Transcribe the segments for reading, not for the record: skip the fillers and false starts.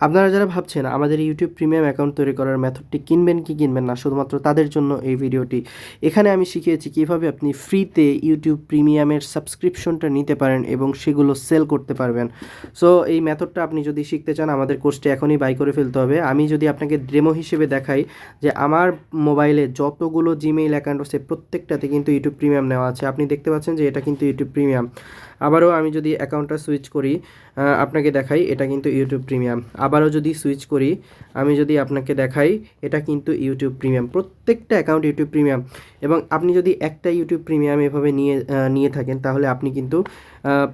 আপনারা যারা ভাবছেন আমাদের ইউটিউব প্রিমিয়াম অ্যাকাউন্ট তৈরি করার মেথডটি কিনবেন কি কিনবেন না, শুধুমাত্র তাদের জন্য এই ভিডিওটি। এখানে আমি শিখিয়েছি কীভাবে আপনি ফ্রিতে ইউটিউব প্রিমিয়ামের সাবস্ক্রিপশনটা নিতে পারেন এবং সেগুলো সেল করতে পারবেন। সো এই মেথডটা আপনি যদি শিখতে চান আমাদের কোর্সটি এখনই বাই করে ফেলতে হবে। আমি যদি আপনাকে ডেমো হিসেবে দেখাই যে আমার মোবাইলে যতগুলো জিমেইল অ্যাকাউন্ট আছে প্রত্যেকটাতে কিন্তু ইউটিউব প্রিমিয়াম নেওয়া আছে। আপনি দেখতে পাচ্ছেন যে এটা কিন্তু ইউটিউব প্রিমিয়াম। আবারও আমি যদি অ্যাকাউন্টটা সুইচ করি, আপনাকে দেখাই এটা কিন্তু ইউটিউব প্রিমিয়াম। আবারও যদি সুইচ করি, আমি যদি আপনাকে দেখাই এটা কিন্তু ইউটিউব প্রিমিয়াম। প্রত্যেকটা অ্যাকাউন্ট ইউটিউব প্রিমিয়াম। এবং আপনি যদি একটা ইউটিউব প্রিমিয়াম এভাবে নিয়ে থাকেন তাহলে আপনি কিন্তু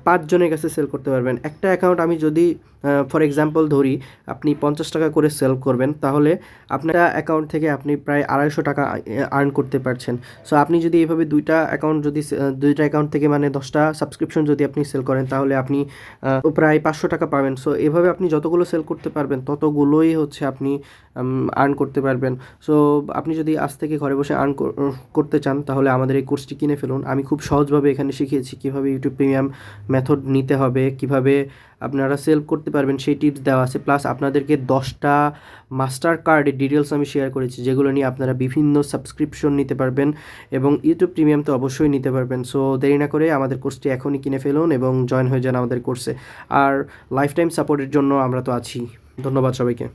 5 জনের কাছে সেল করতে পারবেন। একটা অ্যাকাউন্ট আমি যদি ফর এক্সাম্পল ধরি, আপনি 50 টাকা করে সেল করবেন, তাহলে আপনার অ্যাকাউন্ট থেকে আপনি প্রায় 250 টাকা আর্ন করতে পারছেন। সো আপনি যদি এইভাবে দুইটা অ্যাকাউন্ট থেকে মানে 10টা সাবস্ক্রিপশন যদি আপনি সেল করেন তাহলে আপনি প্রায় 500 টাকা পাবেন। সো এভাবে আপনি যতগুলো সেল করতে পারবেন ততগুলোই হচ্ছে আপনি আর্ন করতে পারবেন। সো আপনি যদি আজ থেকে ঘরে বসে আর্ন করতে চান তাহলে আমাদের এই কোর্সটি কিনে ফেলুন। আমি খুব সহজভাবে এখানে শিখিয়েছি কীভাবে ইউটিউব প্রিমিয়াম মেথড নিতে হবে, কীভাবে আপনারা সেল করতে পারবেন সেই টিপস দেওয়া আছে। প্লাস আপনাদেরকে 10টা মাস্টার কার্ডের ডিটেলস আমি শেয়ার করেছি যেগুলো নিয়ে আপনারা বিভিন্ন সাবস্ক্রিপশন নিতে পারবেন এবং ইউটিউব প্রিমিয়াম তো অবশ্যই নিতে পারবেন। সো দেরি না করে আমাদের কোর্সটি এখনই কিনে ফেলুন এবং জয়েন হয়ে যান আমাদের কোর্সে। আর লাইফ টাইম সাপোর্টের জন্য আমরা তো আছি। ধন্যবাদ সবাইকে।